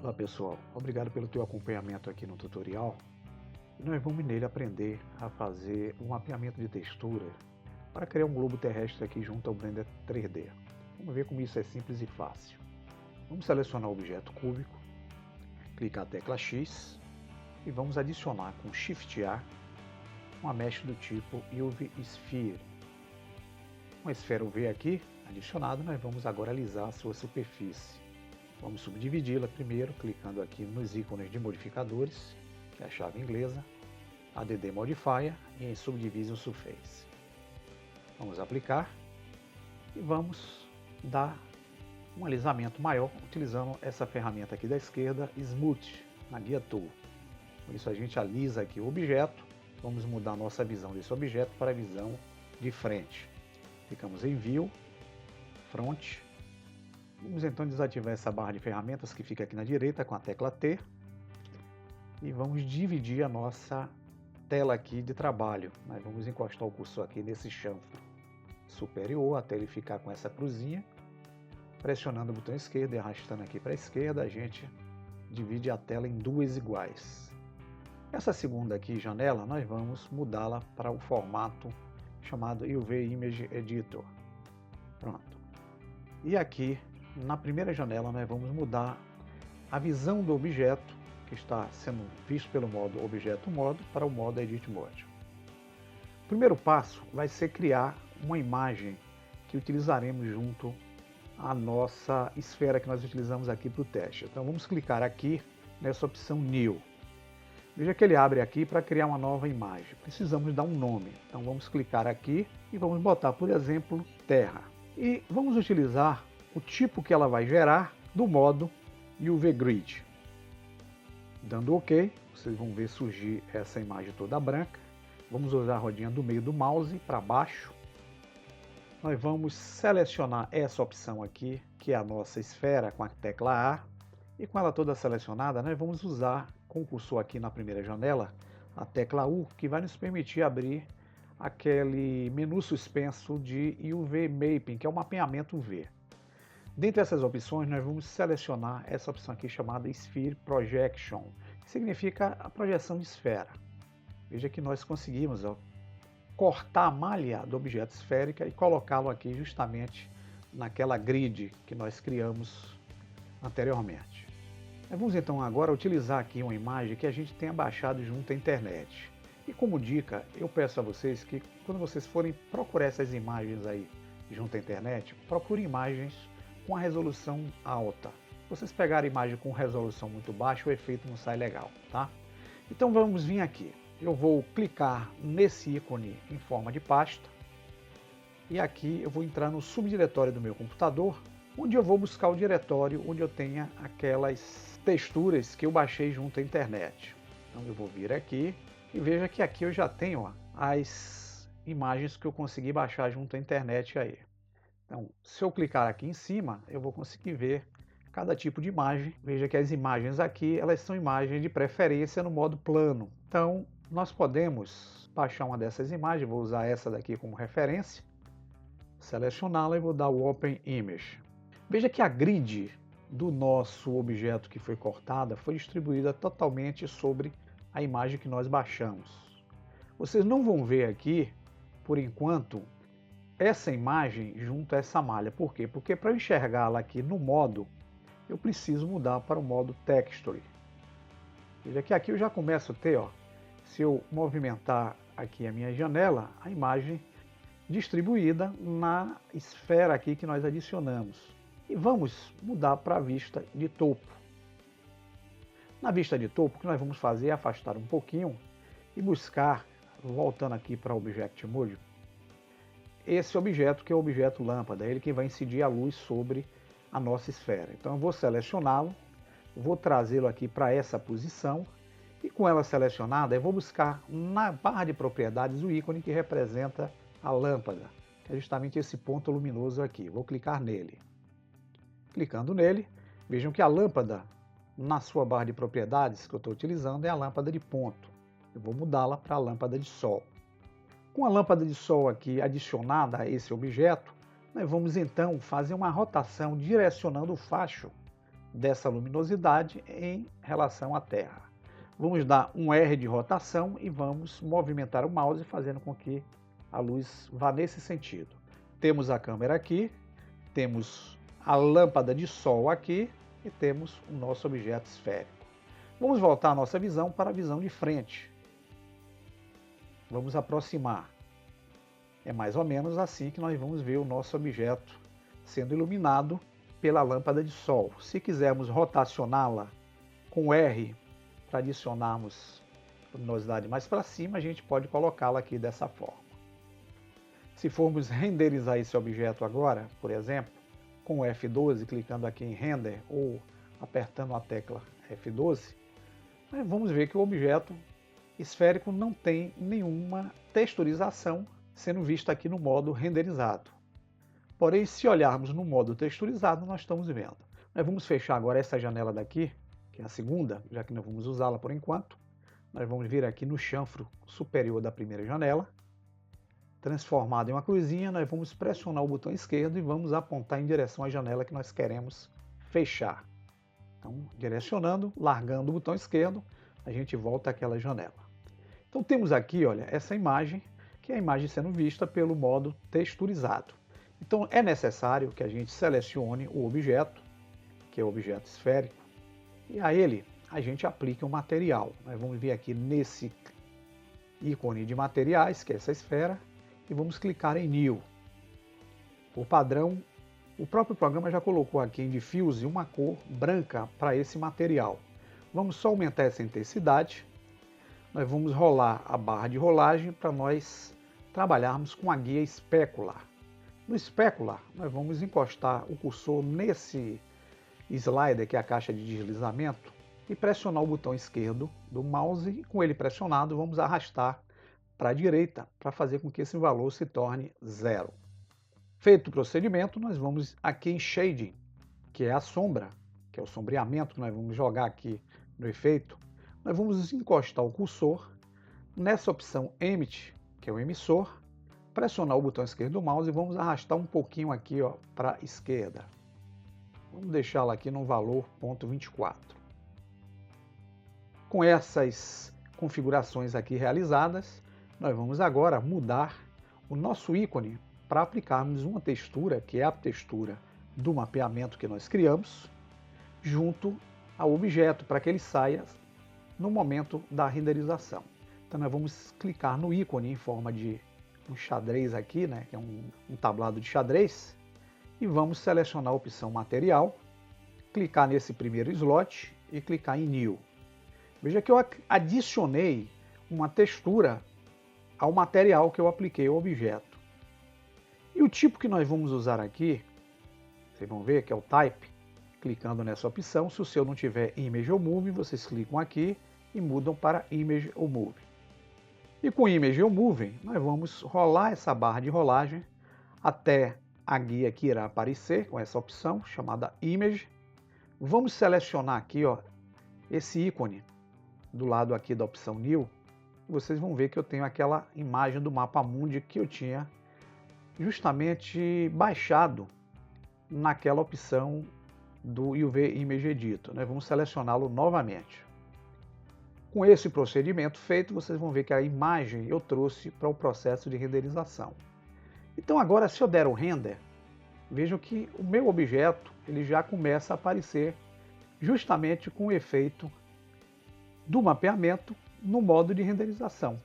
Olá pessoal, obrigado pelo teu acompanhamento aqui no tutorial. E nós vamos nele aprender a fazer um mapeamento de textura para criar um globo terrestre aqui junto ao Blender 3D. Vamos ver como isso é simples e fácil. Vamos selecionar o objeto cúbico, clicar a tecla X e vamos adicionar com Shift A uma mesh do tipo UV Sphere. Com a esfera UV aqui adicionada, nós vamos agora alisar a sua superfície. Vamos subdividi-la primeiro, clicando aqui nos ícones de modificadores, que é a chave inglesa, Add Modifier e em Subdivision Surface. Vamos aplicar e vamos dar um alisamento maior utilizando essa ferramenta aqui da esquerda, Smooth, na guia Tool. Com isso a gente alisa aqui o objeto, vamos mudar a nossa visão desse objeto para a visão de frente. Clicamos em View, Front. Vamos então desativar essa barra de ferramentas que fica aqui na direita com a tecla T e vamos dividir a nossa tela aqui de trabalho. Nós vamos encostar o cursor aqui nesse chanfro superior até ele ficar com essa cruzinha. Pressionando o botão esquerdo e arrastando aqui para a esquerda, a gente divide a tela em duas iguais. Essa segunda aqui, janela, nós vamos mudá-la para o formato chamado UV Image Editor. Pronto. E aqui, na primeira janela, nós vamos mudar a visão do objeto, que está sendo visto pelo modo Objeto Modo, para o modo Edit Mode. O primeiro passo vai ser criar uma imagem que utilizaremos junto à nossa esfera que nós utilizamos aqui para o teste. Então vamos clicar aqui nessa opção New. Veja que ele abre aqui para criar uma nova imagem. Precisamos dar um nome. Então vamos clicar aqui e vamos botar, por exemplo, Terra. E vamos utilizar o tipo que ela vai gerar do modo UV Grid. Dando OK, vocês vão ver surgir essa imagem toda branca. Vamos usar a rodinha do meio do mouse para baixo. Nós vamos selecionar essa opção aqui, que é a nossa esfera, com a tecla A. E com ela toda selecionada, nós vamos usar com o cursor aqui na primeira janela, a tecla U, que vai nos permitir abrir aquele menu suspenso de UV Mapping, que é o mapeamento UV. Dentre essas opções, nós vamos selecionar essa opção aqui chamada Sphere Projection, que significa a projeção de esfera. Veja que nós conseguimos cortar a malha do objeto esférica e colocá-lo aqui justamente naquela grid que nós criamos anteriormente. Vamos então agora utilizar aqui uma imagem que a gente tenha baixado junto à internet. E como dica, eu peço a vocês que quando vocês forem procurar essas imagens aí junto à internet, procure imagens com a resolução alta. Se vocês pegarem imagem com resolução muito baixa, o efeito não sai legal, tá? Então vamos vir aqui. Eu vou clicar nesse ícone em forma de pasta e aqui eu vou entrar no subdiretório do meu computador, onde eu vou buscar o diretório onde eu tenha aquelas texturas que eu baixei junto à internet. Então eu vou vir aqui e veja que aqui eu já tenho as imagens que eu consegui baixar junto à internet aí. Então, se eu clicar aqui em cima, eu vou conseguir ver cada tipo de imagem. Veja que as imagens aqui, elas são imagens de preferência no modo plano. Então, nós podemos baixar uma dessas imagens, vou usar essa daqui como referência, selecioná-la e vou dar o Open Image. Veja que a grid do nosso objeto que foi cortada foi distribuída totalmente sobre a imagem que nós baixamos. Vocês não vão ver aqui, por enquanto, essa imagem junto a essa malha. Por quê? Porque para eu enxergá-la aqui no modo, eu preciso mudar para o modo Texture. Veja que aqui eu já começo a ter, se eu movimentar aqui a minha janela, a imagem distribuída na esfera aqui que nós adicionamos. E vamos mudar para a vista de topo. Na vista de topo, o que nós vamos fazer é afastar um pouquinho e buscar, voltando aqui para o Object Mode, esse objeto que é o objeto lâmpada, ele que vai incidir a luz sobre a nossa esfera. Então eu vou selecioná-lo, vou trazê-lo aqui para essa posição e com ela selecionada eu vou buscar na barra de propriedades o ícone que representa a lâmpada, que é justamente esse ponto luminoso aqui. Vou clicar nele. Clicando nele, vejam que a lâmpada na sua barra de propriedades que eu estou utilizando é a lâmpada de ponto. Eu vou mudá-la para a lâmpada de sol. Com a lâmpada de sol aqui adicionada a esse objeto, nós vamos então fazer uma rotação direcionando o facho dessa luminosidade em relação à Terra. Vamos dar um R de rotação e vamos movimentar o mouse fazendo com que a luz vá nesse sentido. Temos a câmera aqui, temos a lâmpada de sol aqui e temos o nosso objeto esférico. Vamos voltar a nossa visão para a visão de frente. Vamos aproximar. É mais ou menos assim que nós vamos ver o nosso objeto sendo iluminado pela lâmpada de sol. Se quisermos rotacioná-la com R para adicionarmos luminosidade mais para cima, a gente pode colocá-la aqui dessa forma. Se formos renderizar esse objeto agora, por exemplo, com o F12, clicando aqui em Render ou apertando a tecla F12, nós vamos ver que o objeto esférico não tem nenhuma texturização sendo visto aqui no modo renderizado. Porém, se olharmos no modo texturizado, nós estamos vendo. Nós vamos fechar agora essa janela daqui, que é a segunda, já que não vamos usá-la por enquanto. Nós vamos vir aqui no chanfro superior da primeira janela, transformado em uma cruzinha, nós vamos pressionar o botão esquerdo e vamos apontar em direção à janela que nós queremos fechar. Então, direcionando, largando o botão esquerdo, a gente volta àquela janela. Então temos aqui, olha, essa imagem, que é a imagem sendo vista pelo modo texturizado. Então é necessário que a gente selecione o objeto, que é o objeto esférico, e a ele a gente aplique um material. Nós vamos vir aqui nesse ícone de materiais, que é essa esfera, e vamos clicar em New. Por padrão, o próprio programa já colocou aqui em Diffuse uma cor branca para esse material. Vamos só aumentar essa intensidade. Nós vamos rolar a barra de rolagem para nós trabalharmos com a guia Specular. No Specular, nós vamos encostar o cursor nesse slider, que é a caixa de deslizamento, e pressionar o botão esquerdo do mouse, e com ele pressionado vamos arrastar para a direita para fazer com que esse valor se torne 0. Feito o procedimento, nós vamos aqui em Shading, que é a sombra, que é o sombreamento que nós vamos jogar aqui no efeito. Nós vamos encostar o cursor nessa opção Emit, que é o emissor, pressionar o botão esquerdo do mouse e vamos arrastar um pouquinho aqui para a esquerda. Vamos deixá-la aqui no valor 0,24. Com essas configurações aqui realizadas, nós vamos agora mudar o nosso ícone para aplicarmos uma textura, que é a textura do mapeamento que nós criamos, junto ao objeto, para que ele saia no momento da renderização. Então nós vamos clicar no ícone em forma de um xadrez aqui, né, que é um tablado de xadrez, e vamos selecionar a opção material, clicar nesse primeiro slot e clicar em New. Veja que eu adicionei uma textura ao material que eu apliquei ao objeto. E o tipo que nós vamos usar aqui, vocês vão ver que é o Type, clicando nessa opção. Se o seu não tiver Image ou Move, vocês clicam aqui e mudam para Image ou Move. E com Image ou Move, nós vamos rolar essa barra de rolagem até a guia que irá aparecer com essa opção chamada Image. Vamos selecionar aqui esse ícone do lado aqui da opção New. Vocês vão ver que eu tenho aquela imagem do mapa mundi que eu tinha justamente baixado naquela opção do UV Image Editor. Nós vamos selecioná-lo novamente. Com esse procedimento feito, vocês vão ver que a imagem eu trouxe para o processo de renderização. Então agora, se eu der o render, vejam que o meu objeto ele já começa a aparecer justamente com o efeito do mapeamento no modo de renderização.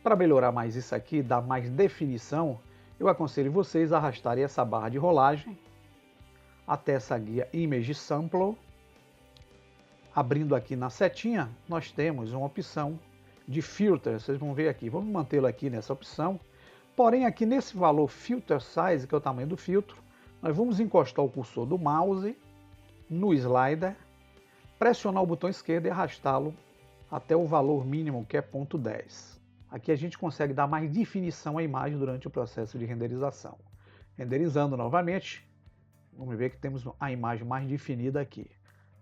Para melhorar mais isso aqui, dar mais definição, eu aconselho vocês a arrastarem essa barra de rolagem até essa guia Image Sample. Abrindo aqui na setinha, nós temos uma opção de Filter, vocês vão ver aqui, vamos mantê-lo aqui nessa opção, porém aqui nesse valor Filter Size, que é o tamanho do filtro, nós vamos encostar o cursor do mouse no slider, pressionar o botão esquerdo e arrastá-lo até o valor mínimo, que é 0,10. Aqui a gente consegue dar mais definição à imagem durante o processo de renderização. Renderizando novamente, vamos ver que temos a imagem mais definida aqui.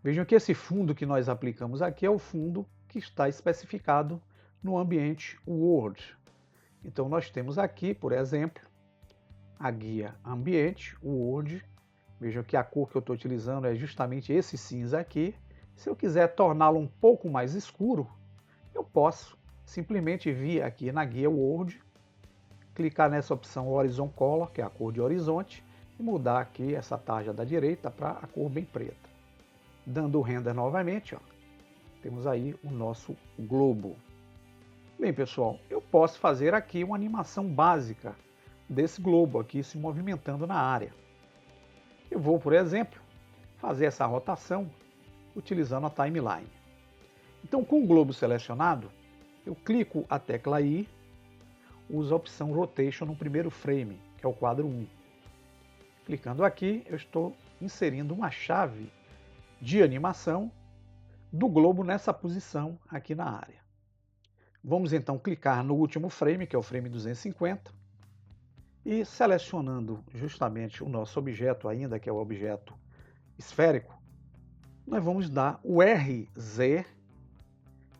Vejam que esse fundo que nós aplicamos aqui é o fundo que está especificado no ambiente World. Então nós temos aqui, por exemplo, a guia Ambiente World Veja que a cor que eu estou utilizando é justamente esse cinza aqui. Se eu quiser torná-lo um pouco mais escuro, eu posso simplesmente vir aqui na guia Word, clicar nessa opção Horizon Color, que é a cor de horizonte, e mudar aqui essa tarja da direita para a cor bem preta. Dando o render novamente, ó, temos aí o nosso globo. Bem, pessoal, eu posso fazer aqui uma animação básica desse globo aqui se movimentando na área. Eu vou, por exemplo, fazer essa rotação utilizando a timeline. Então, com o globo selecionado, eu clico a tecla I, uso a opção Rotation no primeiro frame, que é o quadro 1. Clicando aqui, eu estou inserindo uma chave de animação do globo nessa posição aqui na área. Vamos então clicar no último frame, que é o frame 250, e selecionando justamente o nosso objeto ainda, que é o objeto esférico, nós vamos dar o RZ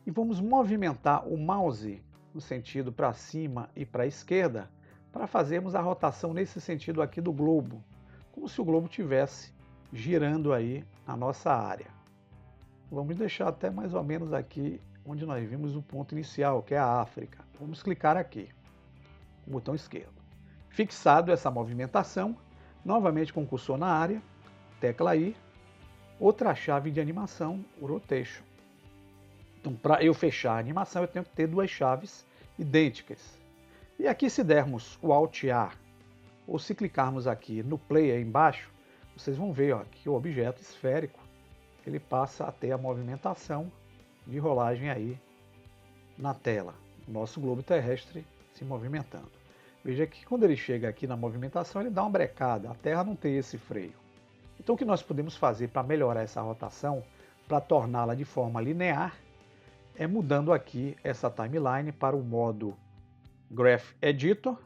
e vamos movimentar o mouse no sentido para cima e para a esquerda para fazermos a rotação nesse sentido aqui do globo, como se o globo estivesse girando aí na nossa área. Vamos deixar até mais ou menos aqui onde nós vimos o ponto inicial, que é a África. Vamos clicar aqui, com o botão esquerdo. Fixado essa movimentação, novamente com o cursor na área, tecla I, outra chave de animação, o Rotation. Então, para eu fechar a animação, eu tenho que ter duas chaves idênticas. E aqui, se dermos o Alt A, ou se clicarmos aqui no Play aí embaixo, vocês vão ver, ó, que o objeto esférico ele passa a ter a movimentação de rolagem aí na tela. O nosso globo terrestre se movimentando. Veja que quando ele chega aqui na movimentação, ele dá uma brecada. A Terra não tem esse freio. Então, o que nós podemos fazer para melhorar essa rotação, para torná-la de forma linear, é mudando aqui essa timeline para o modo Graph Editor.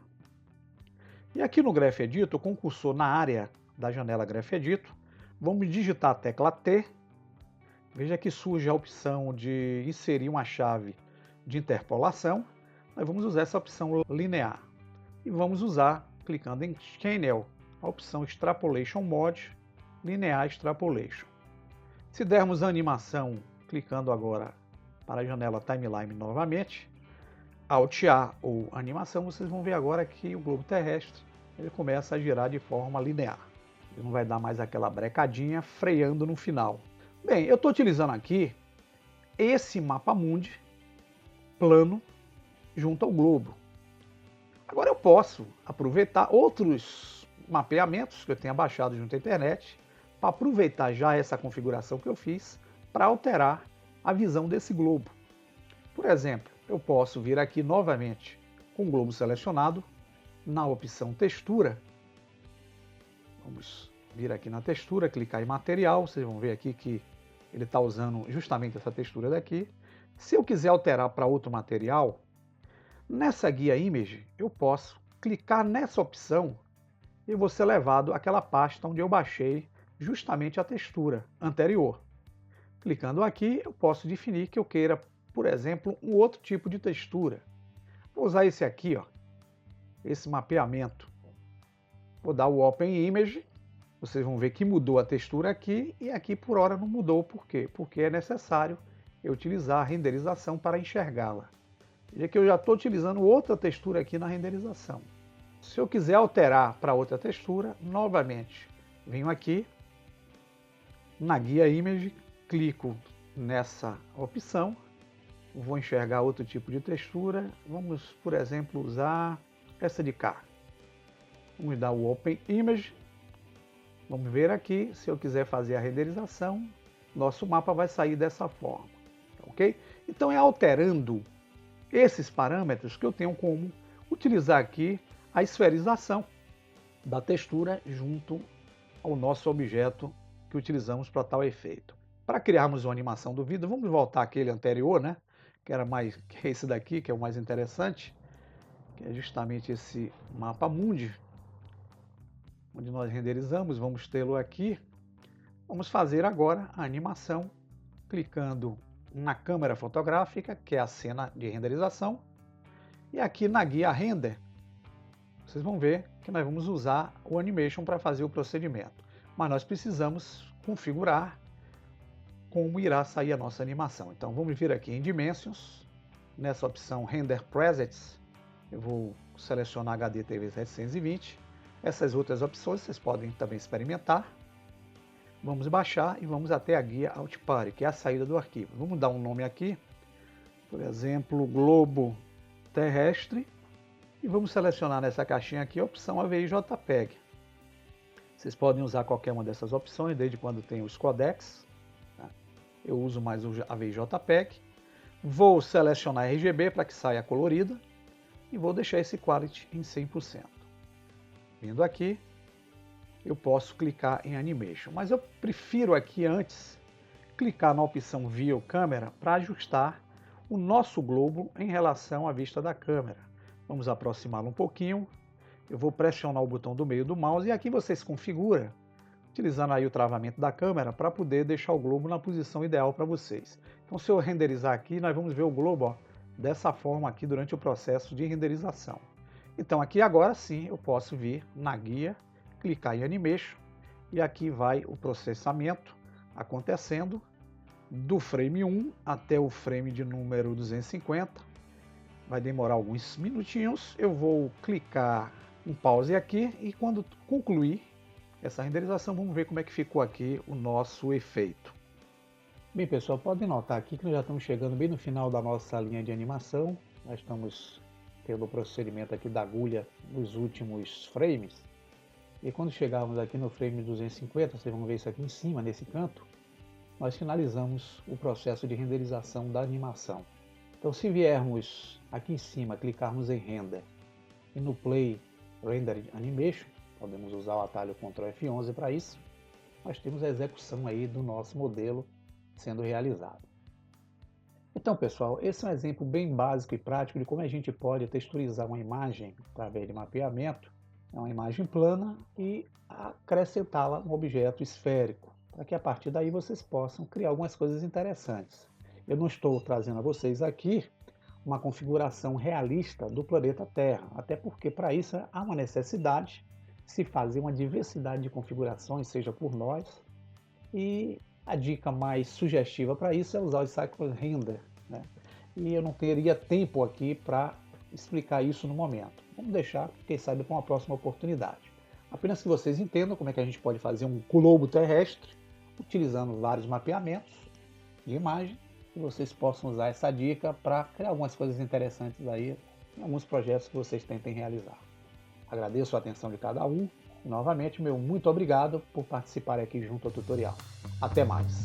E aqui no Graph Editor, com o cursor na área da janela Graph Editor, vamos digitar a tecla T. Veja que surge a opção de inserir uma chave de interpolação. Nós vamos usar essa opção linear. E vamos usar, clicando em Channel, a opção Extrapolation Mode, Linear Extrapolation. Se dermos a animação, clicando agora para a janela Timeline novamente, Alt A ou animação, vocês vão ver agora que o globo terrestre ele começa a girar de forma linear. Ele não vai dar mais aquela brecadinha freando no final. Bem, eu estou utilizando aqui esse mapa mundi plano junto ao globo. Agora eu posso aproveitar outros mapeamentos que eu tenha baixado junto à internet para aproveitar já essa configuração que eu fiz para alterar a visão desse globo. Por exemplo, eu posso vir aqui novamente com o globo selecionado na opção textura. Vamos vir aqui na textura, clicar em material, vocês vão ver aqui que ele está usando justamente essa textura daqui. Se eu quiser alterar para outro material, nessa guia Image eu posso clicar nessa opção e vou ser levado àquela pasta onde eu baixei justamente a textura anterior. Clicando aqui, eu posso definir que eu queira, por exemplo, um outro tipo de textura. Vou usar esse aqui, ó, esse mapeamento. Vou dar o Open Image. Vocês vão ver que mudou a textura aqui e aqui por hora não mudou. Por quê? Porque é necessário eu utilizar a renderização para enxergá-la. Veja que eu já estou utilizando outra textura aqui na renderização. Se eu quiser alterar para outra textura, novamente, venho aqui na guia Image, clico nessa opção, vou enxergar outro tipo de textura. Vamos, por exemplo, usar essa de cá. Vamos dar o Open Image. Vamos ver aqui, se eu quiser fazer a renderização, nosso mapa vai sair dessa forma, ok? Então é alterando esses parâmetros que eu tenho como utilizar aqui a esferização da textura junto ao nosso objeto que utilizamos para tal efeito. Para criarmos uma animação do vídeo, vamos voltar àquele anterior, né? Que é esse daqui, que é o mais interessante, que é justamente esse mapa mundi, onde nós renderizamos. Vamos tê-lo aqui. Vamos fazer agora a animação, clicando na câmera fotográfica, que é a cena de renderização, e aqui na guia Render, vocês vão ver que nós vamos usar o Animation para fazer o procedimento. mas nós precisamos configurar como irá sair a nossa animação. Então vamos vir aqui em Dimensions, nessa opção Render Presets, eu vou selecionar HD TV 720. Essas outras opções vocês podem também experimentar. Vamos baixar e vamos até a guia Outparty, que é a saída do arquivo. Vamos dar um nome aqui, por exemplo, globo terrestre, e vamos selecionar nessa caixinha aqui a opção AVI JPEG. Vocês podem usar qualquer uma dessas opções, desde quando tem os codecs. Eu uso mais o AVI JPEG. Vou selecionar RGB para que saia colorida e vou deixar esse Quality em 100%. Vindo aqui, eu posso clicar em Animation, mas eu prefiro aqui antes clicar na opção View Camera para ajustar o nosso globo em relação à vista da câmera. Vamos aproximá-lo um pouquinho. Eu vou pressionar o botão do meio do mouse e aqui vocês configuram, utilizando aí o travamento da câmera, para poder deixar o globo na posição ideal para vocês. Então, se eu renderizar aqui, nós vamos ver o globo, ó, dessa forma aqui durante o processo de renderização. Então, aqui agora sim eu posso vir na guia, clicar em Animation e aqui vai o processamento acontecendo do frame 1 até o frame de número 250. Vai demorar alguns minutinhos. Eu vou clicar em pause aqui e quando concluir essa renderização, vamos ver como é que ficou aqui o nosso efeito. Bem, pessoal, podem notar aqui que nós já estamos chegando bem no final da nossa linha de animação. Nós estamos tendo o procedimento aqui da agulha nos últimos frames. E quando chegarmos aqui no frame 250, vocês vão ver isso aqui em cima, nesse canto, nós finalizamos o processo de renderização da animação. Então, se viermos aqui em cima, clicarmos em Render e no Play Render Animation, podemos usar o atalho Ctrl F11 para isso, nós temos a execução aí do nosso modelo sendo realizado. Então, pessoal, esse é um exemplo bem básico e prático de como a gente pode texturizar uma imagem através de mapeamento. É uma imagem plana e acrescentá-la num objeto esférico, para que a partir daí vocês possam criar algumas coisas interessantes. Eu não estou trazendo a vocês aqui uma configuração realista do planeta Terra, até porque para isso há uma necessidade de se fazer uma diversidade de configurações, seja por nós, e a dica mais sugestiva para isso é usar o Cycle Render, né? E eu não teria tempo aqui para explicar isso no momento. Vamos deixar, quem sabe, para uma próxima oportunidade. Apenas que vocês entendam como é que a gente pode fazer um globo terrestre utilizando vários mapeamentos de imagem, e vocês possam usar essa dica para criar algumas coisas interessantes aí em alguns projetos que vocês tentem realizar. Agradeço a atenção de cada um e novamente meu muito obrigado por participar aqui junto ao tutorial. Até mais!